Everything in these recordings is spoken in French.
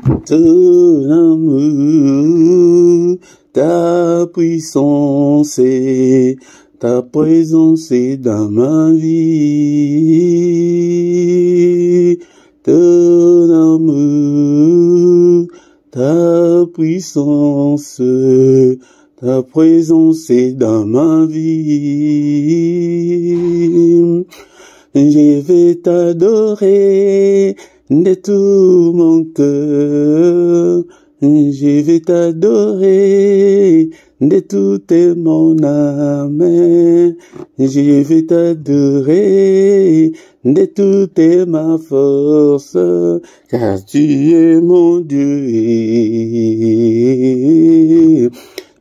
Ton amour, ta puissance, ta présence est dans ma vie. Ton amour, ta puissance, ta présence est dans ma vie. Je vais t'adorer de tout mon cœur. Je vais t'adorer de toute mon âme. Je vais t'adorer de toute ma force, car tu es mon Dieu.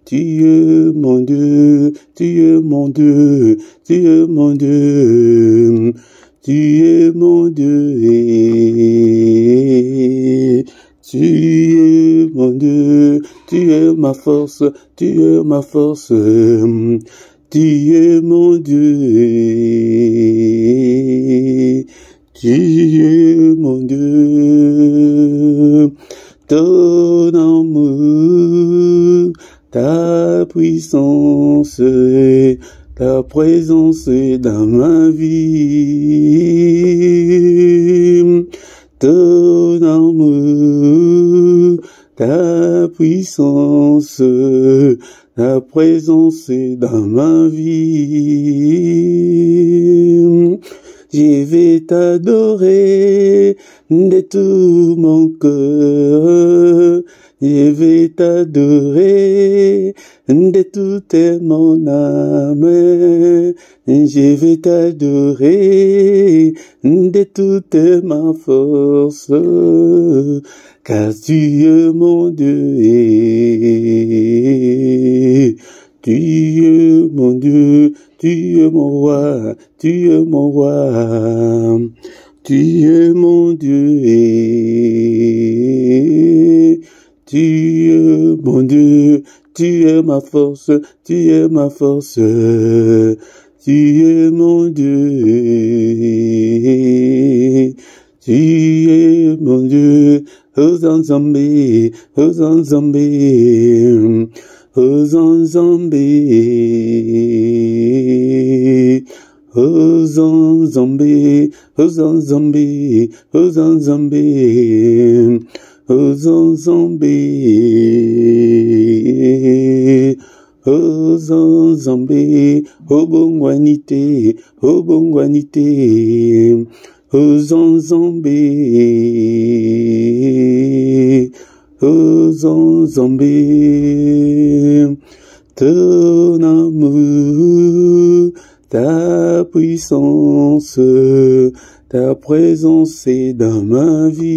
Tu es mon Dieu, tu es mon Dieu, tu es mon Dieu. Tu es mon Dieu. Tu es mon Dieu, tu es ma force, tu es ma force. Tu es mon Dieu. Tu es mon Dieu. Ton amour, ta puissance, ta présence dans ma vie. Ton amour, ta puissance, ta présence dans ma vie. Je vais t'adorer de tout mon cœur. Je vais t'adorer de toute mon âme. Je vais t'adorer de toute ma force, car tu es mon Dieu. Tu es mon Dieu, tu es mon roi, tu es mon roi. Tu es mon Dieu. Tu es mon Dieu, tu es ma force, tu es ma force. Tu es mon Dieu. Tu es mon Dieu. Hosanna Zambé, Hosanna Zambé. Hosanna Zambé. Hosanna Zambé, Hosanna Zambé, Hosanna Zambé. Hosanna Zambé. Hosanna Zambé. Obongwanité, Obongwanité. Hosanna Zambé. Hosanna Zambé. Ton amour, ta puissance, ta présence est dans ma vie.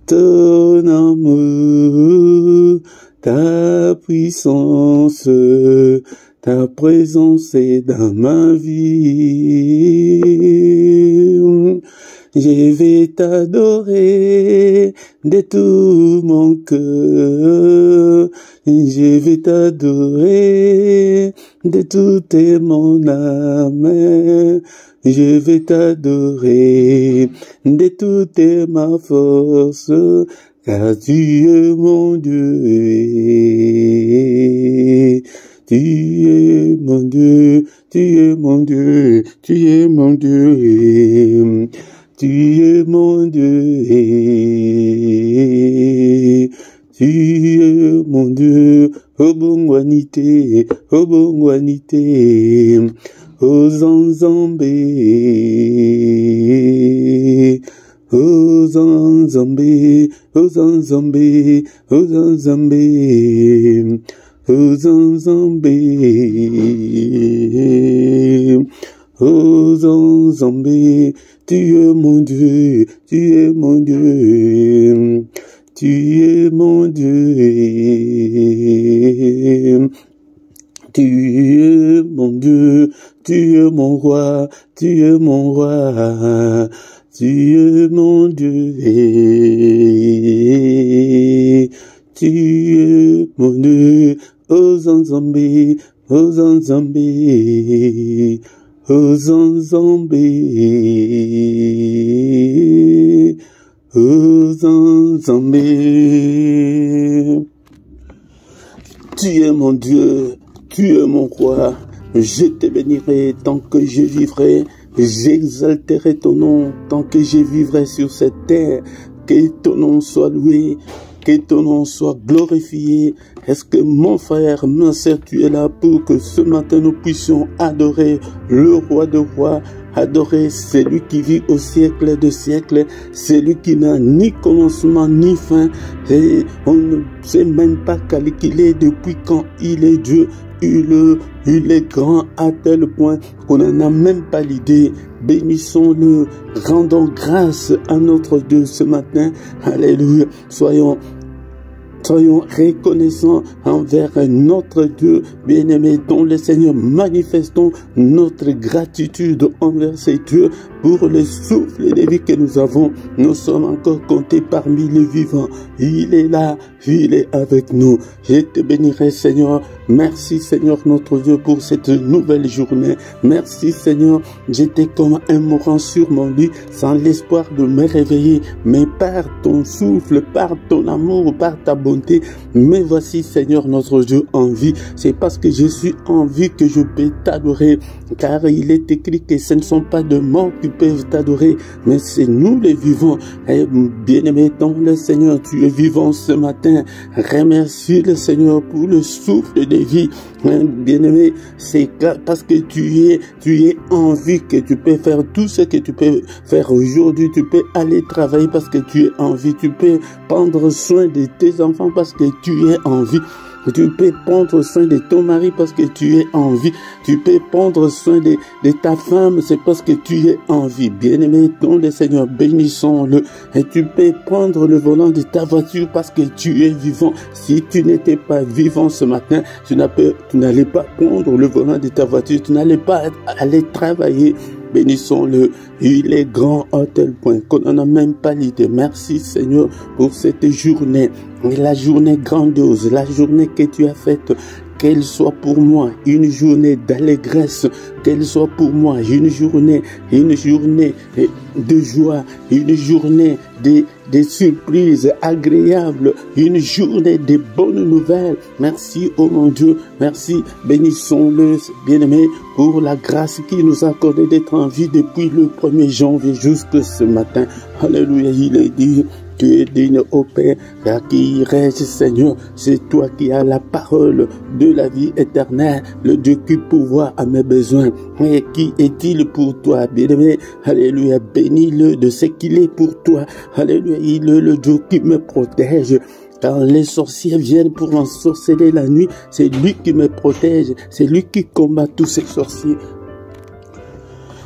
Ton amour, ta puissance, ta présence est dans ma vie. Je vais t'adorer de tout mon cœur. Je vais t'adorer de toute mon âme. Je vais t'adorer de toute ma force, car tu es mon Dieu. Tu es mon Dieu, tu es mon Dieu, tu es mon Dieu. Tu es mon Dieu. Tu es mon Dieu. Obongwanité, Obongwanité. Hosanna Zambé. Hosanna Zambé, Hosanna Zambé, Hosanna Zambé. Hosanna Zambé. Hosanna Zambé. Tu es mon Dieu, tu es mon Dieu. Tu es mon Dieu. Tu es mon Dieu, tu es mon roi, tu es mon roi. Tu es mon Dieu. Tu es mon Dieu. Hosanna Zambé, Hosanna Zambé. Hosanna Zambé. Zambé. Tu es mon Dieu, tu es mon roi. Je te bénirai tant que je vivrai. J'exalterai ton nom tant que je vivrai sur cette terre. Que ton nom soit loué, que ton nom soit glorifié. Est-ce que mon frère, ma sœur, tu es là pour que ce matin nous puissions adorer le roi de rois, adorer celui qui vit au siècle de siècles, celui qui n'a ni commencement ni fin, et on ne sait même pas calculer depuis quand il est Dieu. Il est grand à tel point qu'on n'en a même pas l'idée. Bénissons-le, rendons grâce à notre Dieu ce matin. Alléluia. Soyons reconnaissants envers notre Dieu bien-aimé, dont le Seigneur. Manifestons notre gratitude envers ces dieux pour le souffle de vie que nous avons. Nous sommes encore comptés parmi les vivants. Il est là, il est avec nous. Je te bénirai, Seigneur. Merci, Seigneur, notre Dieu, pour cette nouvelle journée. Merci, Seigneur. J'étais comme un mourant sur mon lit, sans l'espoir de me réveiller. Mais par ton souffle, par ton amour, par ta bonté, me voici, Seigneur, notre Dieu, en vie. C'est parce que je suis en vie que je peux t'adorer. Car il est écrit que ce ne sont pas de morts qui peuvent t'adorer, mais c'est nous les vivants. Et bien-aimé dans le Seigneur, tu es vivant ce matin. Remercie le Seigneur pour le souffle de vie. Bien-aimé, c'est parce que tu es en vie que tu peux faire tout ce que tu peux faire aujourd'hui. Tu peux aller travailler parce que tu es en vie. Tu peux prendre soin de tes enfants parce que tu es en vie. Tu peux prendre soin de ton mari parce que tu es en vie. Tu peux prendre soin de ta femme, c'est parce que tu es en vie. Bien-aimé, dans le Seigneur, bénissons-le. Et tu peux prendre le volant de ta voiture parce que tu es vivant. Si tu n'étais pas vivant ce matin, tu n'allais pas prendre le volant de ta voiture. Tu n'allais pas aller travailler. Bénissons-le. Il est grand à tel point qu'on n'en a même pas l'idée. Merci, Seigneur, pour cette journée. Et la journée grandiose, la journée que tu as faite, qu'elle soit pour moi une journée d'allégresse, qu'elle soit pour moi une journée de joie, une journée de surprises agréables, une journée de bonnes nouvelles. Merci, oh mon Dieu, merci. Bénissons-le, bien-aimé, pour la grâce qu'il nous a accordée d'être en vie depuis le 1er janvier jusqu'à ce matin. Alléluia, il est dit. Tu es digne, ô Père, qui reste, Seigneur. C'est toi qui as la parole de la vie éternelle, le Dieu qui pourvoit à mes besoins. Et qui est-il pour toi, bien-aimé? Alléluia, bénis-le de ce qu'il est pour toi. Alléluia, il est le Dieu qui me protège. Quand les sorciers viennent pour ensorceler la nuit, c'est lui qui me protège. C'est lui qui combat tous ces sorciers.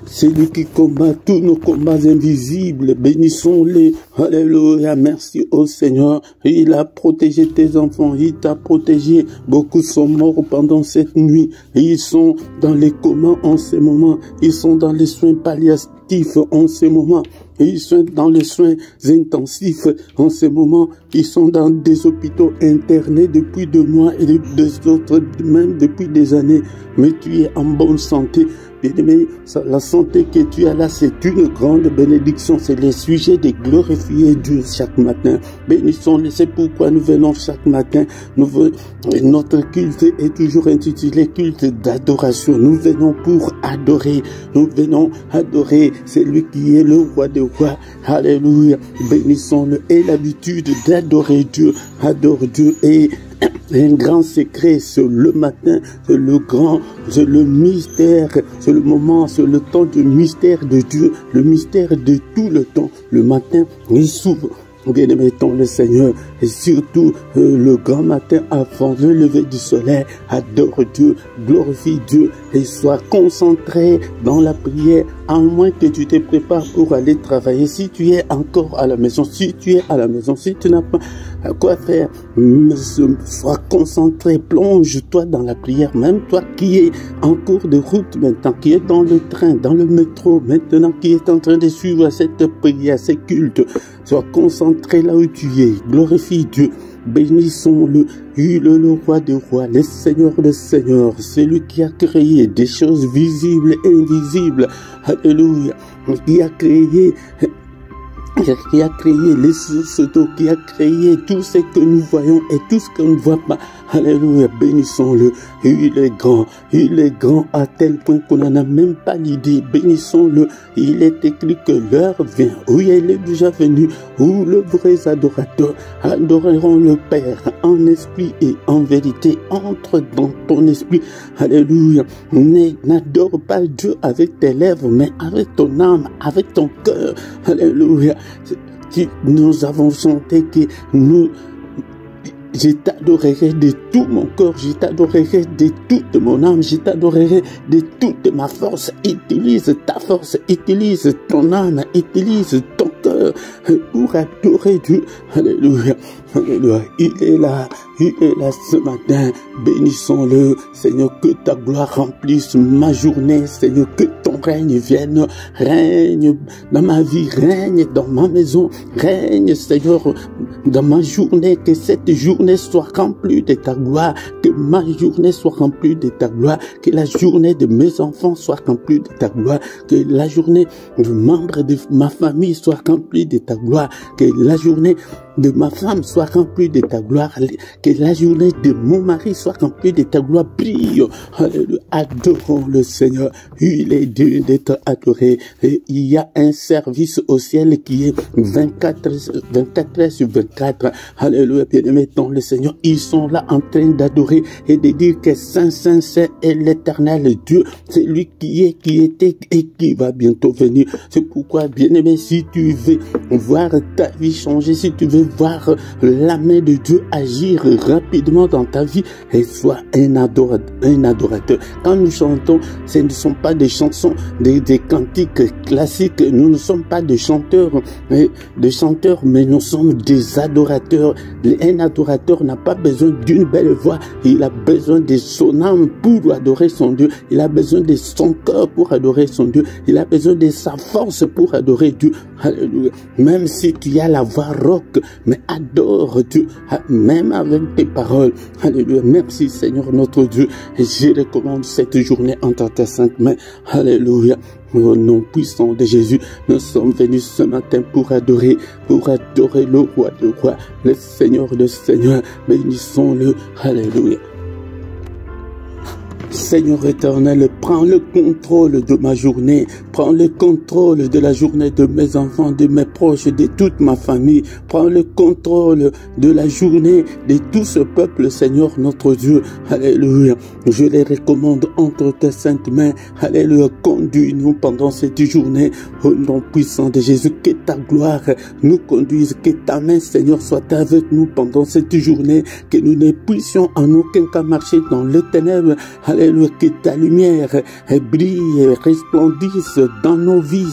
C'est lui qui combat tous nos combats invisibles. Bénissons-les. Alléluia. Merci au Seigneur. Il a protégé tes enfants. Il t'a protégé. Beaucoup sont morts pendant cette nuit. Ils sont dans les comas en ce moment. Ils sont dans les soins palliatifs en ce moment. Ils sont dans les soins intensifs en ce moment. Ils sont dans des hôpitaux internés depuis 2 mois et des autres même depuis des années. Mais tu es en bonne santé. Bien-aimé, la santé que tu as là, c'est une grande bénédiction. C'est le sujet de glorifier Dieu chaque matin. Bénissons-le. C'est pourquoi nous venons chaque matin. Notre culte est toujours intitulé culte d'adoration. Nous venons pour adorer. Nous venons adorer celui qui est le roi des rois. Alléluia. Bénissons-le. Et l'habitude d'adorer Dieu. Adore Dieu. Et un grand secret, c'est le matin, c'est le mystère, c'est le moment, c'est le temps du mystère de Dieu, le mystère de tout le temps. Le matin, il s'ouvre. Bien-aimé dans le Seigneur, et surtout le grand matin avant le lever du soleil, adore Dieu, glorifie Dieu et sois concentré dans la prière, à moins que tu te prépares pour aller travailler. Si tu es encore à la maison, si tu n'as pas quoi faire, sois concentré, plonge-toi dans la prière, même toi qui es en cours de route maintenant, qui est dans le train, dans le métro maintenant, qui est en train de suivre cette prière, ce culte, sois concentré là où tu es, glorifie Dieu, bénissons-le, il est le roi des rois, le Seigneur des seigneurs, celui qui a créé des choses visibles et invisibles, alléluia, qui a créé qui a créé les sources d'eau, qui a créé tout ce que nous voyons et tout ce qu'on ne voit pas. Alléluia, bénissons-le. Il est grand à tel point qu'on n'en a même pas l'idée. Bénissons-le. Il est écrit que l'heure vient, oui, elle est déjà venue, où les vrais adorateurs adoreront le Père en esprit et en vérité. Entre dans ton esprit. Alléluia. N'adore pas Dieu avec tes lèvres, mais avec ton âme, avec ton cœur. Alléluia. Nous avons chanté que je t'adorerai de tout mon corps, je t'adorerai de toute mon âme, je t'adorerai de toute ma force. Utilise ta force, utilise ton âme, utilise ton cœur pour adorer Dieu. Alléluia. Alléluia. Il est là ce matin. Bénissons-le, Seigneur, que ta gloire remplisse ma journée, Seigneur, que ton règne vienne, règne dans ma vie, règne dans ma maison, règne, Seigneur, dans ma journée, que cette journée soit remplie de ta gloire, que ma journée soit remplie de ta gloire, que la journée de mes enfants soit remplie de ta gloire, que la journée de membres de ma famille soit remplie de ta gloire, que la journée de ma femme soit remplie de ta gloire, que la journée de mon mari soit remplie de ta gloire. Brille, alléluia, adorons le Seigneur, il est digne d'être adoré, et il y a un service au ciel qui est 24 heures sur 24, alléluia, bien-aimés dans le Seigneur, ils sont là en train d'adorer et de dire que Saint, Saint, Saint est l'éternel Dieu, c'est lui qui est, qui était et qui va bientôt venir. C'est pourquoi, bien-aimé, si tu veux voir ta vie changer, si tu veux voir la main de Dieu agir rapidement dans ta vie, et sois un adorateur. Quand nous chantons, ce ne sont pas des chansons, des cantiques classiques. Nous ne sommes pas des chanteurs, mais nous sommes des adorateurs. Un adorateur n'a pas besoin d'une belle voix, il a besoin de son âme pour adorer son Dieu. Il a besoin de son cœur pour adorer son Dieu. Il a besoin de sa force pour adorer Dieu. Alléluia. Même si tu as la voix rauque, mais adore Dieu, même avec tes paroles. Alléluia. Merci Seigneur notre Dieu. Et je recommande cette journée entre tes saintes mains. Alléluia. Au nom puissant de Jésus, nous sommes venus ce matin pour adorer le roi de rois, le Seigneur de seigneurs. Bénissons-le. Alléluia. Seigneur éternel, prends le contrôle de ma journée, prends le contrôle de la journée de mes enfants, de mes proches, de toute ma famille, prends le contrôle de la journée de tout ce peuple, Seigneur notre Dieu. Alléluia. Je les recommande entre tes saintes mains. Alléluia. Conduis-nous pendant cette journée au nom puissant de Jésus. Que ta gloire nous conduise, que ta main, Seigneur, soit avec nous pendant cette journée, que nous ne puissions en aucun cas marcher dans les ténèbres. Alléluia, que ta lumière brille et resplendisse dans nos vies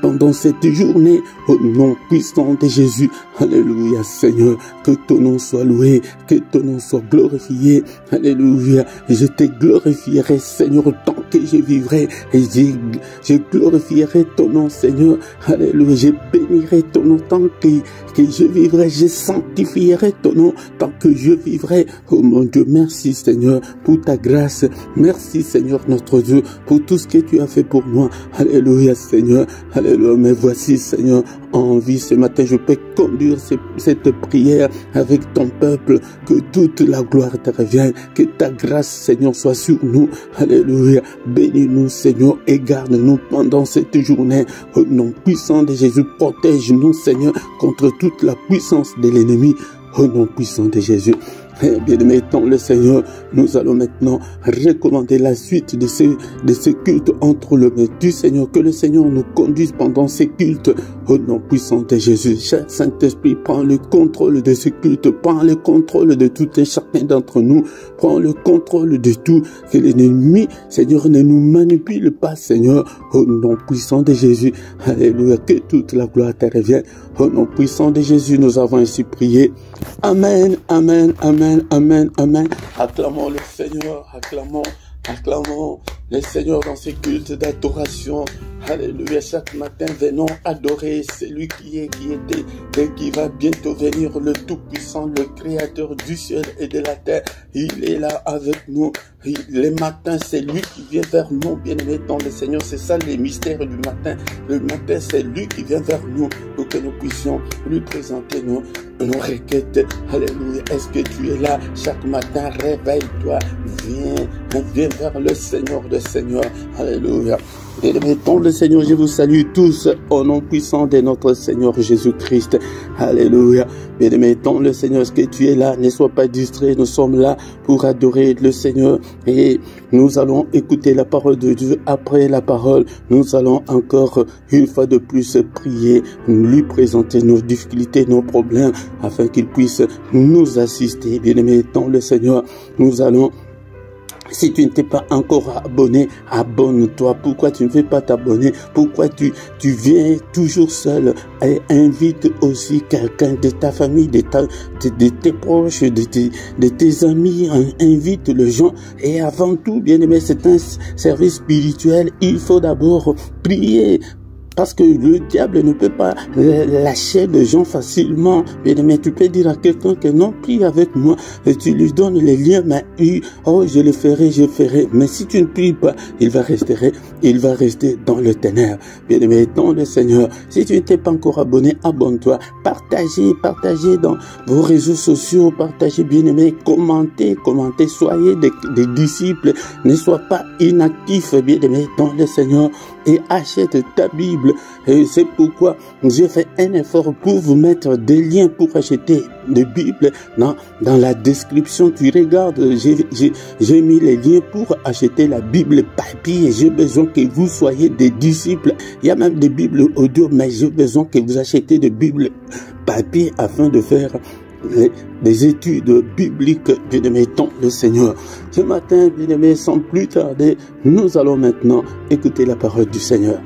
pendant cette journée, au nom puissant de Jésus. Alléluia, Seigneur, que ton nom soit loué, que ton nom soit glorifié. Alléluia, je te glorifierai, Seigneur, tant que je vivrai, et je glorifierai ton nom, Seigneur. Alléluia, je bénirai ton nom tant que je vivrai, je sanctifierai ton nom tant que je vivrai. Oh mon Dieu, merci Seigneur pour ta grâce. Merci Seigneur notre Dieu pour tout ce que tu as fait pour moi. Alléluia Seigneur. Alléluia. Mais voici Seigneur en vie ce matin. Je peux conduire cette prière avec ton peuple. Que toute la gloire te revienne. Que ta grâce Seigneur soit sur nous. Alléluia. Bénis-nous Seigneur et garde-nous pendant cette journée. Au nom puissant de Jésus, protège-nous Seigneur contre toute la puissance de l'ennemi. Au nom puissant de Jésus. Bien-aimés dans le Seigneur, nous allons maintenant recommander la suite de ce culte entre les mains du Seigneur. Que le Seigneur nous conduise pendant ces cultes au nom puissant de Jésus. Cher Saint-Esprit, prends le contrôle de ce culte, prends le contrôle de tout et chacun d'entre nous, prends le contrôle de tout. Que l'ennemi, Seigneur, ne nous manipule pas, Seigneur, au nom puissant de Jésus. Alléluia, que toute la gloire te revienne. Au nom puissant de Jésus, nous avons ainsi prié. Amen, amen, amen, amen, amen. Acclamons le Seigneur, acclamons le Seigneur dans ces cultes d'adoration. Alléluia, chaque matin venons adorer celui qui est, qui était et qui va bientôt venir, le Tout-Puissant, le Créateur du ciel et de la terre. Il est là avec nous. Les matins, c'est lui qui vient vers nous, bien-aimés dans le Seigneur. C'est ça les mystères du matin. Le matin, c'est lui qui vient vers nous. pour que nous puissions lui présenter nos requêtes. Alléluia. Est-ce que tu es là chaque matin? Réveille-toi. Viens vers le Seigneur des Seigneurs. Alléluia. Et mettons le Seigneur, je vous salue tous au nom puissant de notre Seigneur Jésus-Christ. Alléluia. Et mettons le Seigneur, est-ce que tu es là? Ne sois pas distrait, nous sommes là pour adorer le Seigneur. Et nous allons écouter la parole de Dieu. Après la parole, nous allons encore une fois de plus prier, lui présenter nos difficultés, nos problèmes, afin qu'il puisse nous assister. Bien aimé, dans le Seigneur, nous allons... Si tu ne t'es pas encore abonné, abonne-toi. Pourquoi tu ne veux pas t'abonner? Pourquoi tu viens toujours seul? Et invite aussi quelqu'un de ta famille, de tes proches, de tes amis. Invite les gens. Et avant tout, bien aimé, c'est un service spirituel. Il faut d'abord prier. Parce que le diable ne peut pas lâcher les gens facilement. Mais tu peux dire à quelqu'un que non, prie avec moi. Et tu lui donnes les liens. Mais oh, je le ferai, je ferai. Mais si tu ne pries pas, il va rester dans le ténèbres. Bien aimé, dans le Seigneur. Si tu ne t'es pas encore abonné, abonne-toi. Partagez dans vos réseaux sociaux. Partagez, bien aimé. Commentez. Soyez des disciples. Ne sois pas inactifs, bien aimé, dans le Seigneur. Et achète ta Bible. Et c'est pourquoi j'ai fait un effort pour vous mettre des liens pour acheter des Bibles. Dans la description, tu regardes, j'ai mis les liens pour acheter la Bible papier. J'ai besoin que vous soyez des disciples. Il y a même des Bibles audio, mais j'ai besoin que vous achetez des Bibles papier afin de faire des études bibliques, bien-aimés, dans le Seigneur. Ce matin, bien-aimés, sans plus tarder, nous allons maintenant écouter la parole du Seigneur.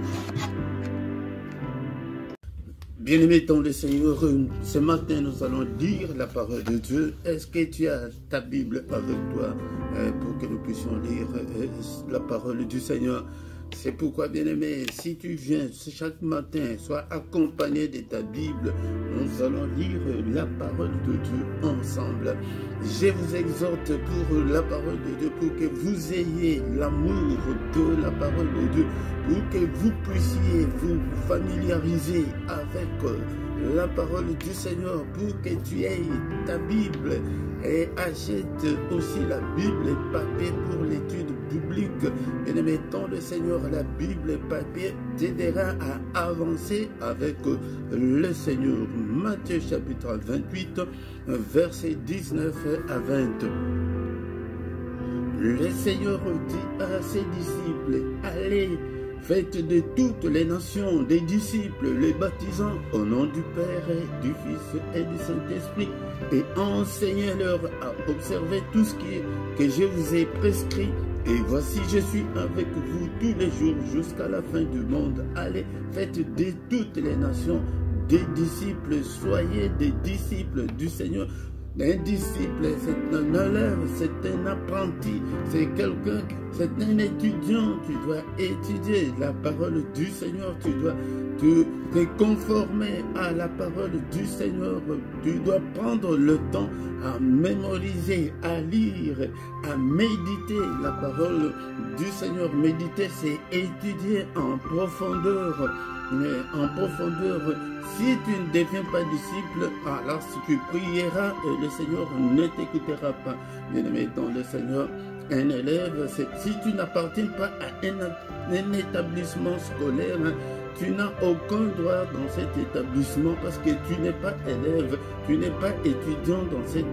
Bien-aimés dans le Seigneur, ce matin, nous allons lire la parole de Dieu. Est-ce que tu as ta Bible avec toi pour que nous puissions lire la parole du Seigneur? C'est pourquoi, bien-aimé, si tu viens chaque matin, sois accompagné de ta Bible, nous allons lire la parole de Dieu ensemble. Je vous exhorte pour la parole de Dieu, pour que vous ayez l'amour de la parole de Dieu, pour que vous puissiez vous familiariser avec la parole du Seigneur, pour que tu aies ta Bible et achète aussi la Bible papier pour l'étude biblique. Bien-aimé, dans le Seigneur, la Bible papier t'aidera à avancer avec le Seigneur. Matthieu chapitre 28, versets 19 à 20. Le Seigneur dit à ses disciples, allez, faites de toutes les nations des disciples, les baptisant au nom du Père, et du Fils et du Saint-Esprit, et enseignez-leur à observer tout ce que je vous ai prescrit. Et voici, je suis avec vous tous les jours jusqu'à la fin du monde. Allez, faites de toutes les nations des disciples, soyez des disciples du Seigneur. Un disciple, c'est un élève, c'est un apprenti, c'est quelqu'un, c'est un étudiant. Tu dois étudier la parole du Seigneur, tu dois te conformer à la parole du Seigneur. Tu dois prendre le temps à mémoriser, à lire, à méditer la parole du Seigneur. Méditer, c'est étudier en profondeur. En profondeur. Si tu ne deviens pas disciple, alors si tu prieras, le Seigneur ne t'écoutera pas. Bien-aimé dans le Seigneur, un élève, si tu n'appartiens pas à un établissement scolaire, tu n'as aucun droit dans cet établissement parce que tu n'es pas élève, tu n'es pas étudiant dans cet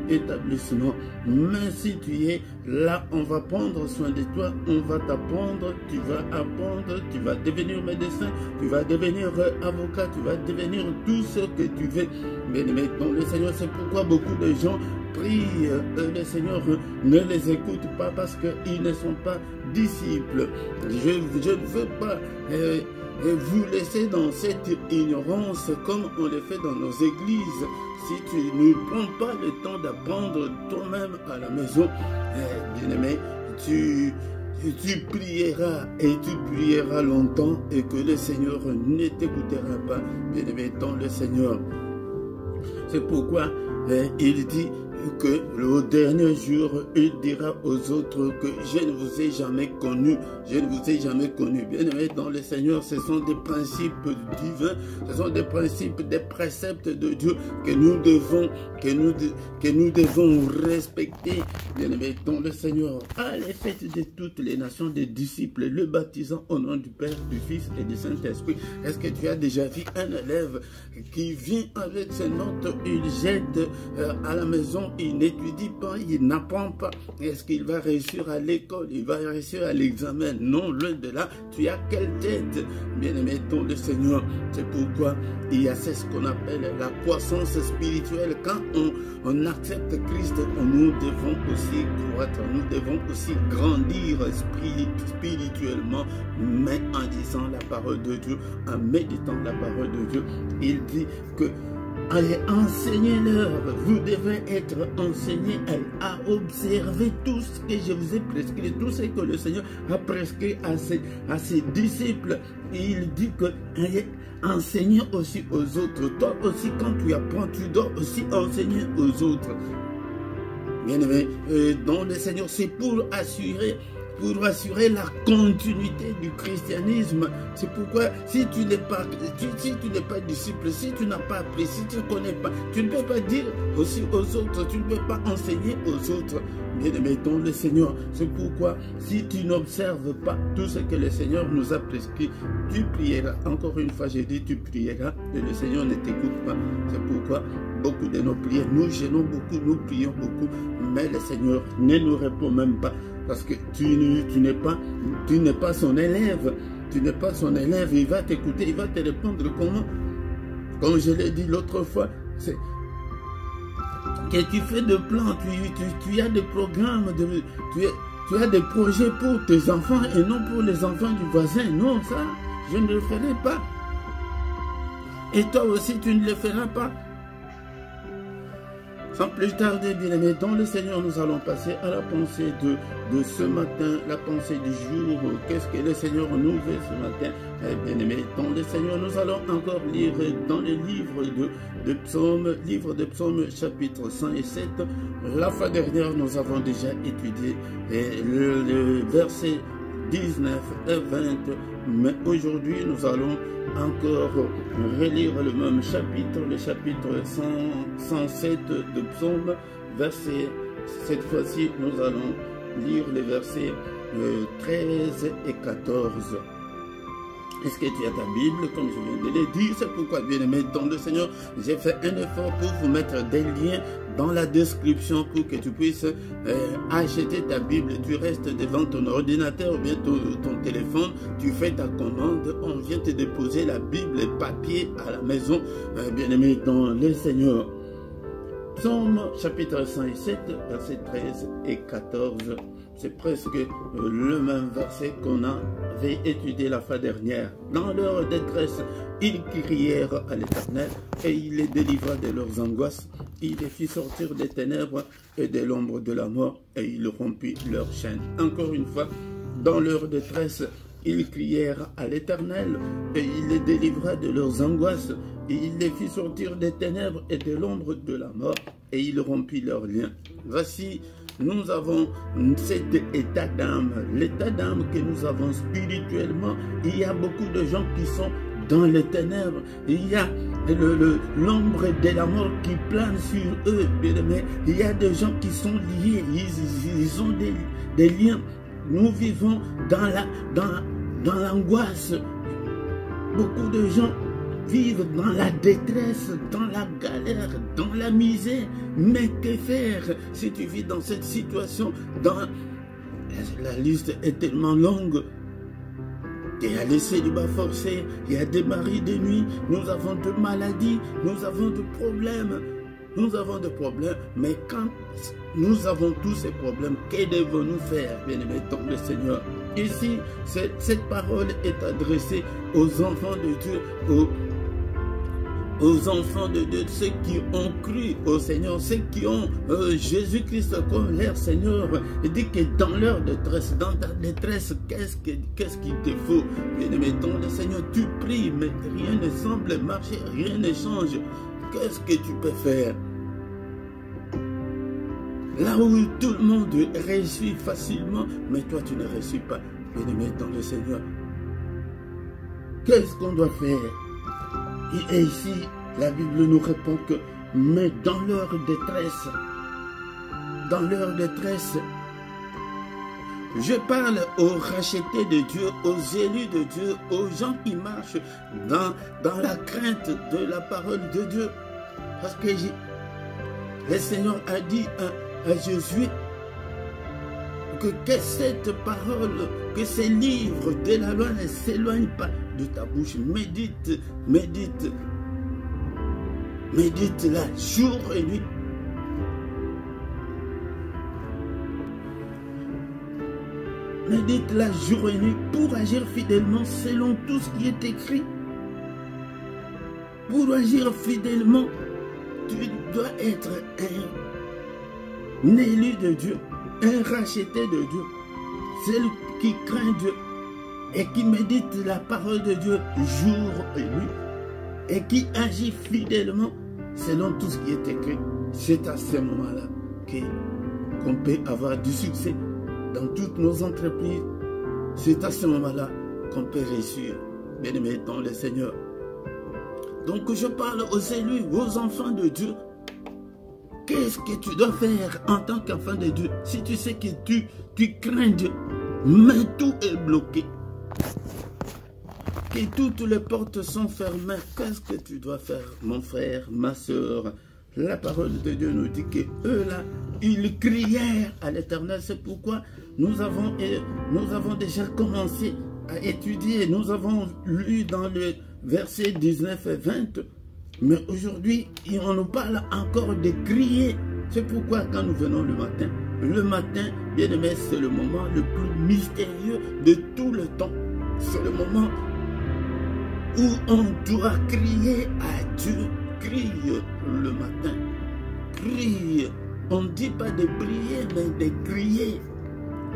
établissement. Mais si tu es là, on va prendre soin de toi, on va t'apprendre, tu vas apprendre, tu vas devenir médecin, tu vas devenir avocat, tu vas devenir tout ce que tu veux. Mais dans le Seigneur, c'est pourquoi beaucoup de gens prient, le Seigneur ne les écoute pas parce qu'ils ne sont pas disciples. Je ne veux pas vous laisser dans cette ignorance comme on le fait dans nos églises. Si tu ne prends pas le temps d'apprendre toi-même à la maison, bien-aimé, tu prieras et tu prieras longtemps et que le Seigneur ne t'écoutera pas, bien-aimé dans le Seigneur. C'est pourquoi il dit, que le dernier jour, il dira aux autres que je ne vous ai jamais connu, je ne vous ai jamais connu. Bien-aimés dans le Seigneur, ce sont des principes divins, ce sont des principes, des préceptes de Dieu que nous devons respecter. Bien-aimés dans le Seigneur, allez, faites de toutes les nations des disciples, le baptisant au nom du Père, du Fils et du Saint-Esprit. Est-ce que tu as déjà vu un élève qui vient avec ses notes, il jette à la maison, il n'étudie pas, il n'apprend pas? Est-ce qu'il va réussir à l'école? Il va réussir à l'examen? Non, loin de là. Tu as quelle tête? Bien-aimé dans le Seigneur, c'est pourquoi il y a ce qu'on appelle la croissance spirituelle. Quand on accepte Christ, nous devons aussi croître, nous devons aussi grandir spirituellement, mais en disant la parole de Dieu, en méditant la parole de Dieu. Il dit que allez, enseignez-leur, vous devez être enseignés à observer tout ce que je vous ai prescrit, tout ce que le Seigneur a prescrit à ses disciples. Et il dit que allez, enseignez aussi aux autres. Toi aussi, quand tu apprends, tu dois aussi enseigner aux autres. Bien-aimé, dans le Seigneur, c'est pour assurer la continuité du christianisme. C'est pourquoi si tu n'es pas disciple, si tu n'as pas appris, si tu ne connais pas, tu ne peux pas dire aussi aux autres, tu ne peux pas enseigner aux autres. Bien-aimé dans le Seigneur, c'est pourquoi si tu n'observes pas tout ce que le Seigneur nous a prescrit, tu prieras. Encore une fois, j'ai dit, tu prieras et le Seigneur ne t'écoute pas. C'est pourquoi beaucoup de nos prières, nous gênons beaucoup, nous prions beaucoup, mais le Seigneur ne nous répond même pas. Parce que tu n'es pas son élève. Tu n'es pas son élève. Il va t'écouter, il va te répondre comment? Comme je l'ai dit l'autre fois, c'est que tu fais des plans, tu as des programmes, tu as des projets pour tes enfants et non pour les enfants du voisin. Non, ça, je ne le ferai pas. Et toi aussi, tu ne le feras pas. Sans plus tarder, bien-aimés, dans le Seigneur, nous allons passer à la pensée de ce matin, la pensée du jour. Qu'est-ce que le Seigneur nous veut ce matin? Bien-aimés, dans le Seigneur, nous allons encore lire dans le livre de Psaumes, chapitre 107. La fois dernière, nous avons déjà étudié le verset 19 et 20, mais aujourd'hui, nous allons encore relire le même chapitre, le chapitre 107 de Psaume, verset, cette fois-ci, nous allons lire les versets 13 et 14. Est-ce que tu as ta Bible, comme je viens de le dire? C'est pourquoi, bien-aimés dans le Seigneur, j'ai fait un effort pour vous mettre des liens dans la description pour que tu puisses acheter ta Bible. Tu restes devant ton ordinateur ou bien ton téléphone, tu fais ta commande, on vient te déposer la Bible papier à la maison, bien-aimés dans le Seigneur. Psaume chapitre 107, versets 13 et 14. C'est presque le même verset qu'on avait étudié la fois dernière. Dans leur détresse, ils crièrent à l'Éternel et il les délivra de leurs angoisses. Il les fit sortir des ténèbres et de l'ombre de la mort et il rompit leurs chaînes. Encore une fois, dans leur détresse, ils crièrent à l'Éternel et il les délivra de leurs angoisses. Et il les fit sortir des ténèbres et de l'ombre de la mort et il rompit leurs liens. Voici, nous avons cet état d'âme, l'état d'âme que nous avons spirituellement. Il y a beaucoup de gens qui sont dans les ténèbres. Il y a l'ombre de la mort qui plane sur eux. Il y a des gens qui sont liés, ils ont des liens. Nous vivons dans l'angoisse. Beaucoup de gens vivent dans la détresse, dans la galère, dans la misère. Mais que faire si tu vis dans cette situation? La liste est tellement longue. Il y a les célibats forcés, il y a des maris de nuit, nous avons de maladies, nous avons de problèmes. Nous avons des problèmes, mais quand nous avons tous ces problèmes, que devons-nous faire, bien-aimés dans le Seigneur? Ici, cette parole est adressée aux enfants de Dieu, aux enfants de Dieu, ceux qui ont cru au Seigneur, ceux qui ont Jésus-Christ comme leur Seigneur. Il dit que dans leur détresse, dans ta détresse, qu'est-ce qu'il te faut? Bien-aimé dans le Seigneur, tu pries, mais rien ne semble marcher, rien ne change. Qu'est-ce que tu peux faire? Là où tout le monde réussit facilement, mais toi tu ne réussis pas. Bien-aimé dans le Seigneur, qu'est-ce qu'on doit faire? Et ici, la Bible nous répond que, mais dans leur détresse, je parle aux rachetés de Dieu, aux élus de Dieu, aux gens qui marchent dans la crainte de la parole de Dieu. Parce que le Seigneur a dit à Jésus que cette parole, que ces livres de la loi ne s'éloignent pas de ta bouche. Médite-la jour et nuit. Médite-la jour et nuit pour agir fidèlement selon tout ce qui est écrit. Pour agir fidèlement, tu dois être un élu de Dieu, un racheté de Dieu, celui qui craint Dieu et qui médite la parole de Dieu jour et nuit et qui agit fidèlement selon tout ce qui est écrit. C'est à ce moment-là qu'on peut avoir du succès dans toutes nos entreprises. C'est à ce moment-là qu'on peut réussir, bien-aimés dans le Seigneur. Donc je parle aux élus, aux enfants de Dieu. Qu'est-ce que tu dois faire en tant qu'enfant de Dieu? Si tu sais que tu crains Dieu, mais tout est bloqué, que toutes les portes sont fermées, qu'est-ce que tu dois faire, mon frère, ma soeur? La parole de Dieu nous dit que eux là, ils crièrent à l'Éternel. C'est pourquoi nous avons déjà commencé à étudier. Nous avons lu dans le verset 19 et 20. Mais aujourd'hui, on nous parle encore de crier. C'est pourquoi quand nous venons le matin, bien aimé, c'est le moment le plus mystérieux de tout le temps. C'est le moment où on doit crier à Dieu. Crie le matin. Crie. On ne dit pas de prier, mais de crier.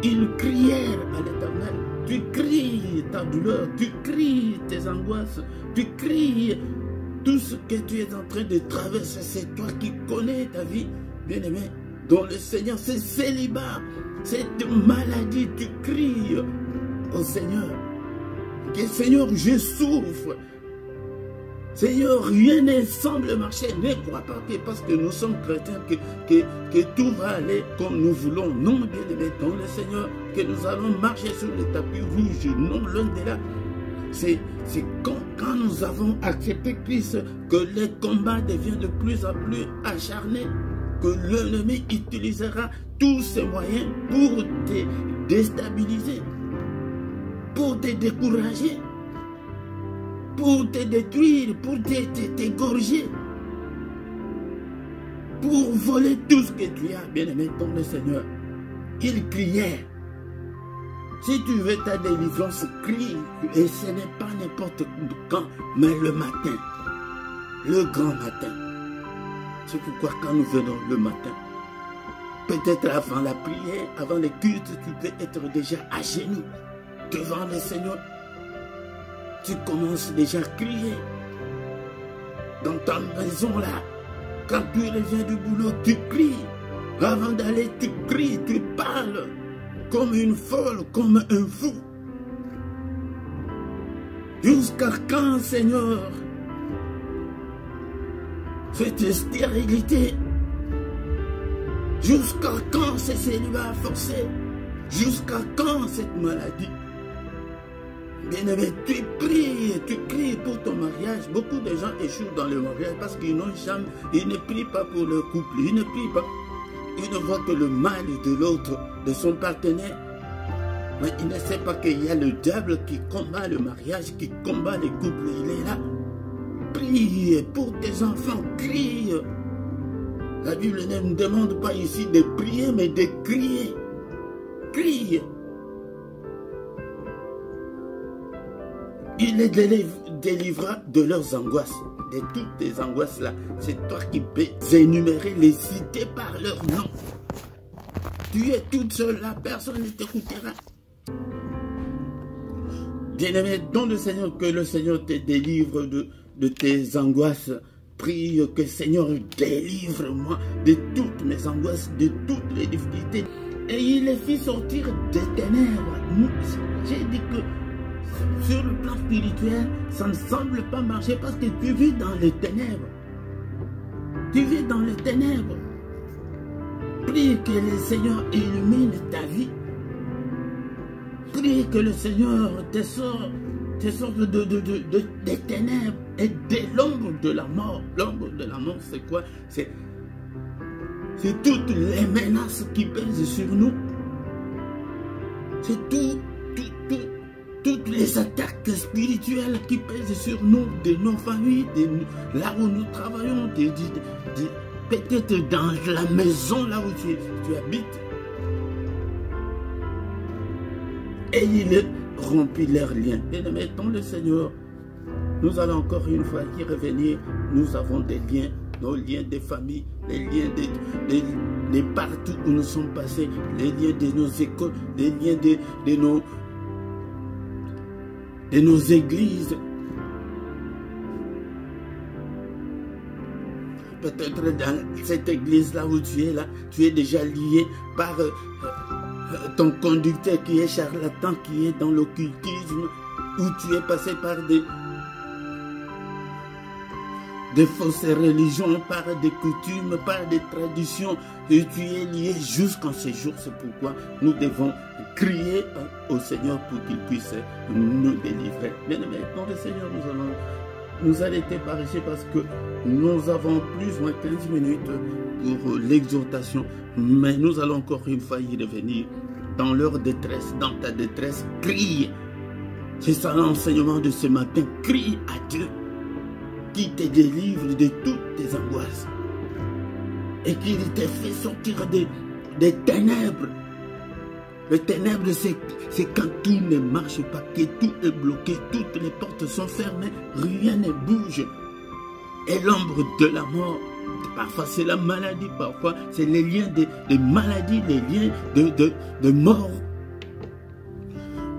Ils crièrent à l'Éternel. Tu cries ta douleur, tu cries tes angoisses, tu cries tout ce que tu es en train de traverser. C'est toi qui connais ta vie, bien-aimé. Dans le Seigneur, c'est célibat, cette maladie, tu cries au Seigneur. Que Seigneur, je souffre. Seigneur, rien ne semble marcher. Ne crois pas que parce que nous sommes chrétiens que tout va aller comme nous voulons. Non, bien-aimé, dans le Seigneur, que nous allons marcher sur le tapis rouge. Non, loin de là. C'est quand nous avons accepté Christ que les combats deviennent de plus en plus acharnés, que l'ennemi utilisera tous ses moyens pour te déstabiliser, pour te décourager, pour te détruire, pour t'égorger, pour voler tout ce que tu as, bien-aimé, dans le Seigneur. Il criait. Si tu veux ta délivrance, crie. Et ce n'est pas n'importe quand, mais le matin. Le grand matin. C'est pourquoi quand nous venons le matin, peut-être avant la prière, avant le culte, tu peux être déjà à genoux devant le Seigneur. Tu commences déjà à crier. Dans ta maison là, quand tu reviens du boulot, tu cries. Avant d'aller, tu cries, tu parles. Comme une folle, comme un fou. Jusqu'à quand, Seigneur, cette stérilité? Jusqu'à quand ce célibat forcé? Jusqu'à quand cette maladie? Bien-aimé, tu cries pour ton mariage. Beaucoup de gens échouent dans le mariage parce qu'ils n'ont jamais, ils ne prient pas pour leur couple, ils ne prient pas. Ils ne voient que le mal de l'autre, de son partenaire. Mais il ne sait pas qu'il y a le diable qui combat le mariage, qui combat les couples. Il est là. Prie pour tes enfants, crie. La Bible ne nous demande pas ici de prier, mais de crier. Crie. Il les délivra de leurs angoisses. De toutes tes angoisses là, c'est toi qui peux énumérer, les citer par leur nom. Tu es toute seule là, personne ne t'écoutera. Bien-aimé, dans le Seigneur, que le Seigneur te délivre de tes angoisses, Prie que Seigneur délivre-moi de toutes mes angoisses, de toutes les difficultés. Et il les fit sortir des ténèbres. J'ai dit que sur le plan spirituel, ça ne semble pas marcher parce que tu vis dans les ténèbres. Tu vis dans les ténèbres. Prie que le Seigneur illumine ta vie. Prie que le Seigneur te sorte des ténèbres et de l'ombre de la mort. L'ombre de la mort, c'est quoi? C'est toutes les menaces qui pèsent sur nous. C'est toutes les attaques spirituelles qui pèsent sur nous, de nos familles, là où nous travaillons, peut-être dans la maison là où tu habites. Et il rompit leurs liens. Bien-aimés dans le Seigneur, nous allons encore une fois y revenir. Nous avons des liens, nos liens des familles, les liens de partout où nous sommes passés, les liens de nos écoles, les liens de nos églises. Peut-être dans cette église-là où tu es là, tu es déjà lié par ton conducteur qui est charlatan, qui est dans l'occultisme, où tu es passé par des fausses religions, par des coutumes, par des traditions, et tu es lié jusqu'en ce jour. C'est pourquoi nous devons crier au Seigneur pour qu'il puisse nous délivrer. Bien aimés, dans le Seigneur, nous allons nous arrêter par ici parce que nous avons plus ou moins 15 minutes pour l'exhortation, mais nous allons encore une fois y revenir. Dans leur détresse, dans ta détresse, crie. C'est ça l'enseignement de ce matin. Crie à Dieu qui te délivre de toutes tes angoisses et qui te fait sortir des ténèbres. Les ténèbres, c'est quand tout ne marche pas, que tout est bloqué, toutes les portes sont fermées, rien ne bouge. Et l'ombre de la mort, parfois c'est la maladie, parfois c'est les liens de maladie, les liens de mort.